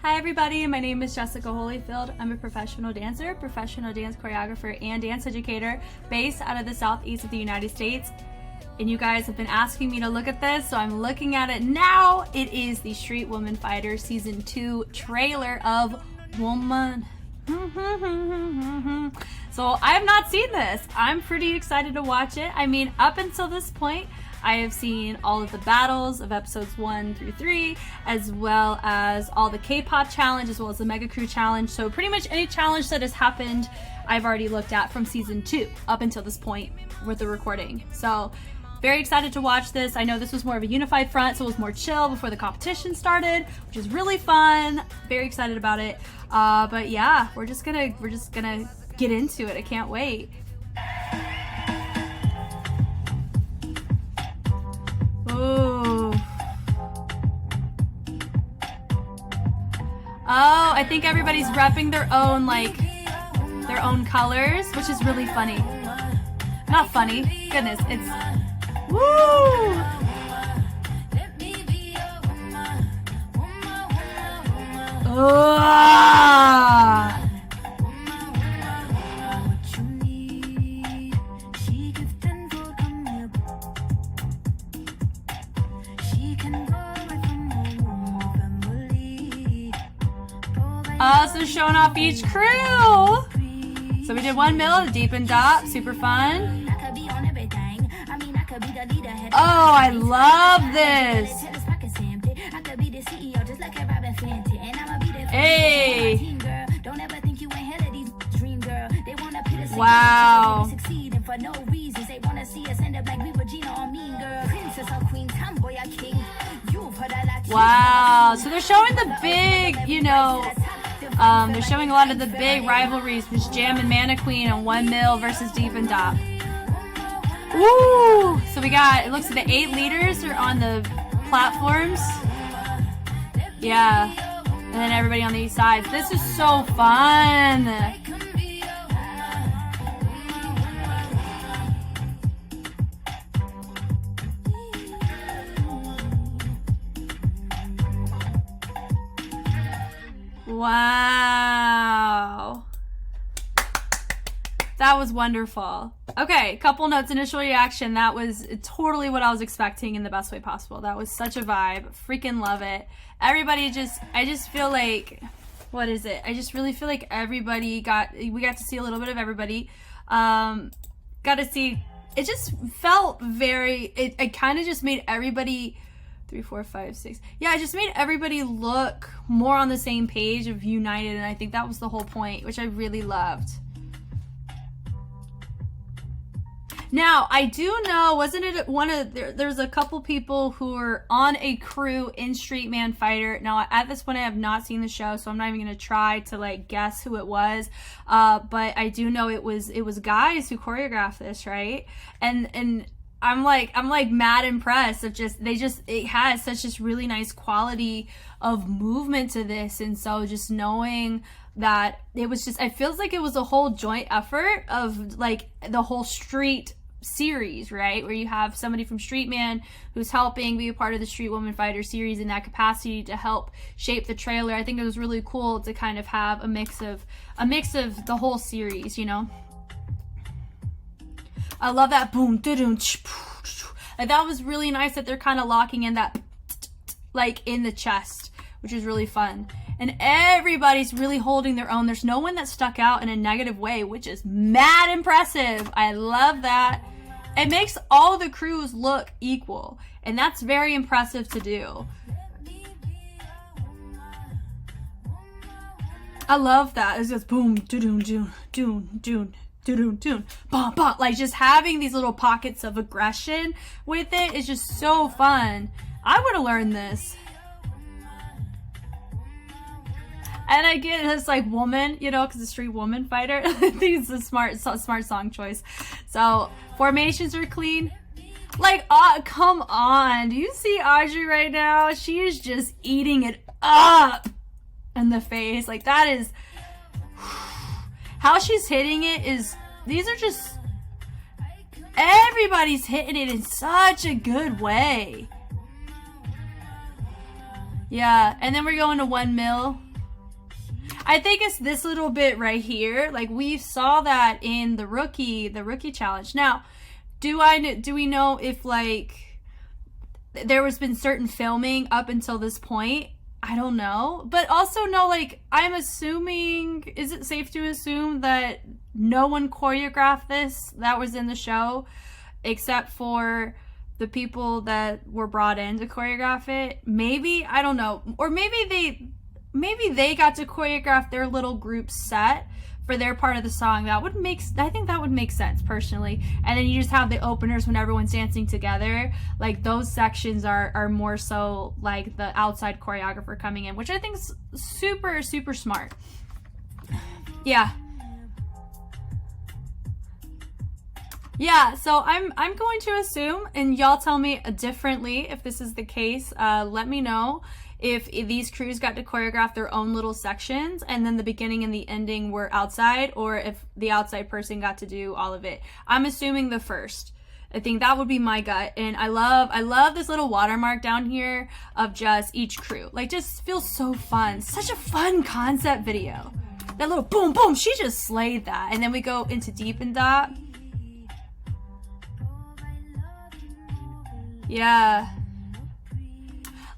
Hi everybody, my name is Jessica Holyfield. I'm a professional dancer, professional dance choreographer, and dance educator based out of the southeast of the United States. And you guys have been asking me to look at this, so I'm looking at it now. It is the Street Woman Fighter Season 2 trailer of Woman. So I have not seen this. I'm pretty excited to watch it. I mean, up until this point, I have seen all of the battles of episodes 1 through 3, as well as all the K-pop challenge, as well as the Mega Crew challenge. So pretty much any challenge that has happened, I've already looked at from season 2 up until this point with the recording. So very excited to watch this. I know this was more of a unified front, so it was more chill before the competition started, which is really fun. Very excited about it. But yeah, we're just gonna get into it. I can't wait. Ooh. Oh, I think everybody's repping their own colors, which is really funny. Not funny. Goodness, it's woo! Oh! So showing off each crew. So we did 1 mil, deep and dop, super fun. Oh, I love this. Hey. Wow. Wow. So they're showing the big, they're showing a lot of the big rivalries, which Jam and Mana Queen and 1 mil versus Deep and Dop. Woo! So we got, it looks like the 8 leaders are on the platforms. Yeah. And then everybody on these sides. This is so fun. Wow. That was wonderful. Okay, couple notes. Initial reaction. That was totally what I was expecting in the best way possible. That was such a vibe. Freaking love it. Everybody I just feel like, what is it? I just really feel like we got to see a little bit of everybody. Got to see, it just felt it kind of just made everybody 3, 4, 5, 6. Yeah, it just made everybody look more on the same page of united, and I think that was the whole point, which I really loved. Now, I do know, wasn't it there's a couple people who were on a crew in Street Man Fighter. Now, at this point, I have not seen the show, so I'm not even going to try to, guess who it was. But I do know it was guys who choreographed this, right? And I'm mad impressed of it has such this really nice quality of movement to this. And so just knowing that it feels like it was a whole joint effort of the whole Street series, right? Where you have somebody from Street Man who's helping be a part of the Street Woman Fighter series in that capacity to help shape the trailer. I think it was really cool to kind of have a mix of the whole series, I love that boom, da-doom, that was really nice that they're kind of locking in that in the chest, which is really fun. And everybody's really holding their own. There's no one that stuck out in a negative way, which is mad impressive. I love that. It makes all the crews look equal, and that's very impressive to do. I love that. It's just boom, do-doom, doon, doon, doon. Doon, doon, bah, bah. Just having these little pockets of aggression with it is just so fun. I would have learned this. And I get it's woman, because the Street Woman Fighter. I think it's a smart song choice. So formations are clean. Come on. Do you see Audrey right now? She is just eating it up in the face. That is how she's hitting it these are just, everybody's hitting it in such a good way. Yeah, and then we're going to 1 mil. I think it's this little bit right here. Like we saw that in the rookie challenge. Now, do we know if like there was been certain filming up until this point? I don't know. But also no, like I'm assuming, is it safe to assume that no one choreographed this that was in the show except for the people that were brought in to choreograph it? Maybe, I don't know. Or maybe they got to choreograph their little group set for their part of the song. I think that would make sense personally. And then you just have the openers when everyone's dancing together. Like those sections are more so like the outside choreographer coming in, which I think is super, super smart. Yeah. Yeah, so I'm going to assume, and y'all tell me differently if this is the case. Let me know if these crews got to choreograph their own little sections and then the beginning and the ending were outside, or if the outside person got to do all of it. I'm assuming the first. I think that would be my gut. And I love this little watermark down here of just each crew. Like, just feels so fun. Such a fun concept video. That little boom, boom, she just slayed that. And then we go into Deep and Dot. Yeah.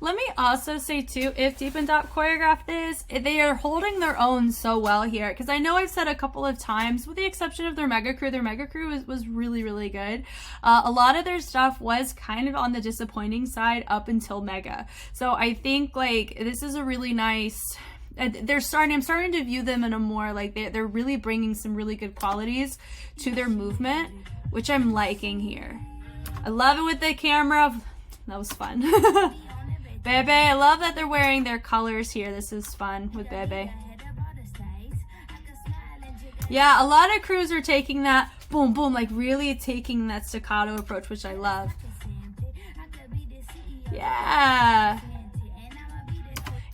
Let me also say too, if Deep and Dot choreographed this, they are holding their own so well here. Because I know I've said a couple of times, with the exception of their mega crew was really, really good. A lot of their stuff was kind of on the disappointing side up until mega. So I think like this is a really nice. I'm starting to view them in a more like they're really bringing some really good qualities to their movement, which I'm liking here. I love it with the camera. That was fun. Bebe, I love that they're wearing their colors here. This is fun with Bebe. Yeah, a lot of crews are taking that boom, boom, like really taking that staccato approach, which I love. Yeah.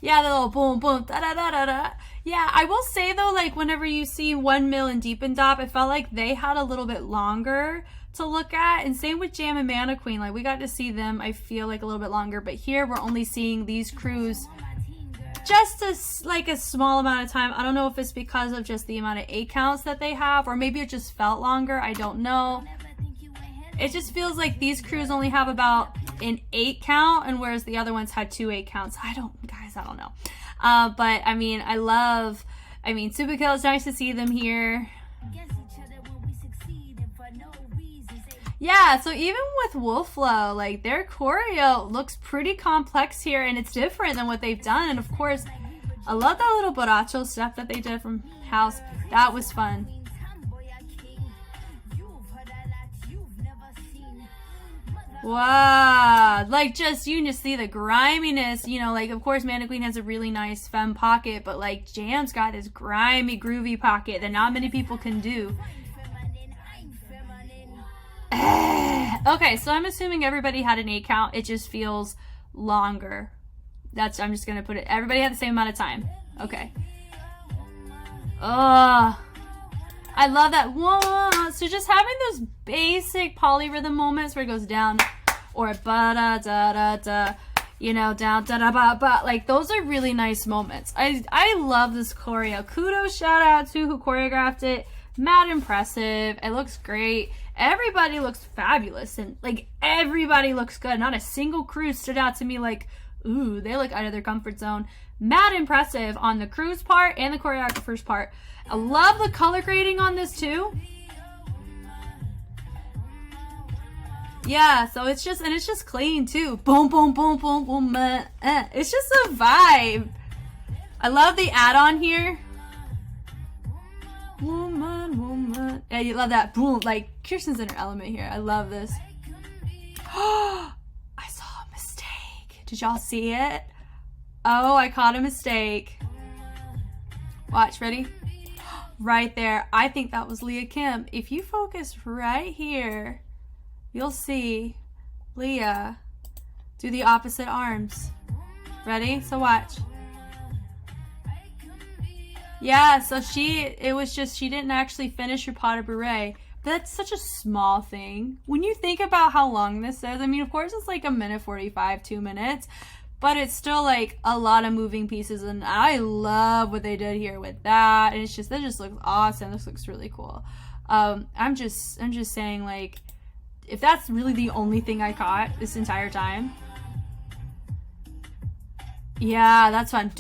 Yeah, the little boom, boom, da da da da da. Yeah, I will say though, like whenever you see 1 Mil and Deep and Dop, it felt like they had a little bit longer to look at, and same with Jam and Mana Queen. Like we got to see them, I feel like a little bit longer, but here we're only seeing these crews just a small amount of time. I don't know if it's because of just the amount of 8 counts that they have, or maybe it just felt longer. I don't know. It just feels like these crews only have about an 8 count, and whereas the other ones had 2 8 counts. I don't know. But I mean, Super Kill, it's nice to see them here. Yeah, so even with Wolflow, like their choreo looks pretty complex here, and it's different than what they've done. And of course, I love that little borracho step that they did from House. That was fun. Wow, like just you can just see the griminess, you know, like of course Mana Queen has a really nice femme pocket, but like Jam's got this grimy, groovy pocket that not many people can do. Okay, so I'm assuming everybody had an 8 count. It just feels longer. I'm just gonna put it. Everybody had the same amount of time. Okay. I love that one. So just having those basic polyrhythm moments where it goes down or ba da da da da, you know, down da da ba ba. Like those are really nice moments. I love this choreo. Kudos, shout out to who choreographed it. Mad impressive. It looks great. Everybody looks fabulous, and like everybody looks good. Not a single crew stood out to me like, ooh, they look out of their comfort zone. Mad impressive on the crew's part and the choreographer's part. I love the color grading on this too. Yeah, so it's just clean too. Boom, boom, boom, boom, boom. It's just a vibe. I love the add-on here. Woman, woman. Yeah, you love that boom. Like Kirsten's in her element here. I love this. I saw a mistake. Did y'all see it? Oh, I caught a mistake. Watch, ready? Right there. I think that was Leah Kim. If you focus right here, you'll see Leah do the opposite arms. Ready? So watch. Yeah, so she didn't actually finish her pas de bourrée. But that's such a small thing. When you think about how long this is, I mean, of course it's like 1:45, 2 minutes. but it's still like a lot of moving pieces, and I love what they did here with that. And that just looks awesome. This looks really cool. I'm just saying, like, if that's really the only thing I caught this entire time, yeah, that's fun.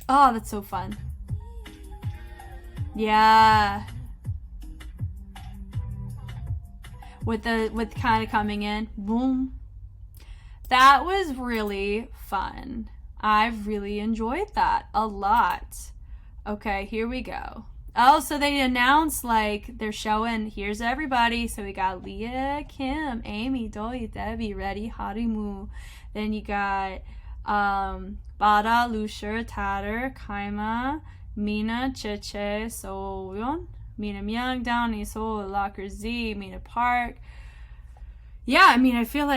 Oh, that's so fun. Yeah. With kind of coming in, boom. That was really fun. I've really enjoyed that a lot. Okay, here we go. Oh, so they announced, like, they're showing, here's everybody. So we got Leah, Kim, Amy, Doja, Debbie, Reddy, Harimu. Then you got Bada, Lusher, Tatter, Kaima, Mina, Cheche, Soyeon, Mina Myung, Downey, Seoul, Locker Z, Mina Park. Yeah, I mean, I still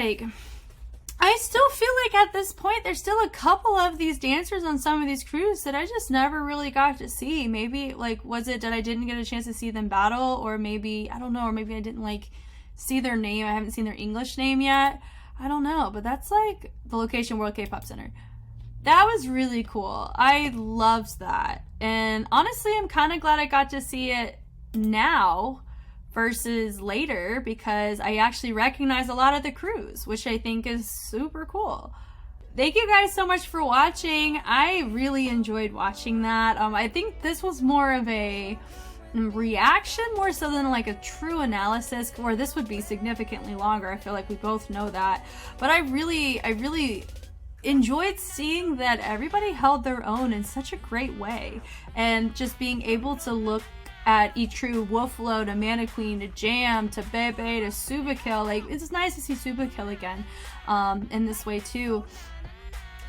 feel like at this point there's still a couple of these dancers on some of these crews that I just never really got to see. Maybe, like, was it that I didn't get a chance to see them battle, or maybe, I don't know, or maybe I didn't, like, see their name. I haven't seen their English name yet. I don't know, but that's, like, the location World K-Pop Center. That was really cool. I loved that. And honestly, I'm kind of glad I got to see it now versus later, because I actually recognize a lot of the crews, which I think is super cool. Thank you guys so much for watching. I really enjoyed watching that. I think this was more of a reaction more so than like a true analysis, or this would be significantly longer. I feel like we both know that. But I really enjoyed seeing that everybody held their own in such a great way, and just being able to look at each crew, Wolflo to Mana Queen to Jam to Bebe to Subakill. Like, it's nice to see Subakill again in this way too.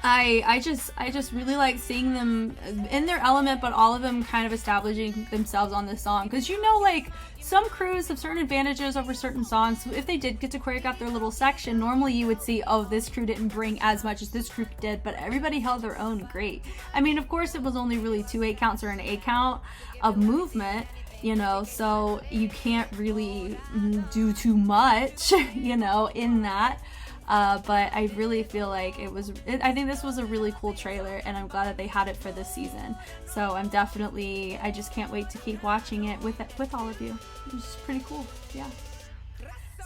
I just really like seeing them in their element, but all of them kind of establishing themselves on this song. Because, you know, like, some crews have certain advantages over certain songs. So if they did get to choreograph their little section, normally you would see, oh, this crew didn't bring as much as this group did, but everybody held their own great. I mean, of course, it was only really 2 8 counts or an 8 count of movement, you know, so you can't really do too much, you know, in that. But I really feel like I think this was a really cool trailer, and I'm glad that they had it for this season. So I just can't wait to keep watching it with all of you. It's pretty cool. Yeah.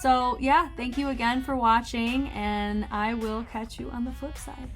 So yeah, thank you again for watching, and I will catch you on the flip side.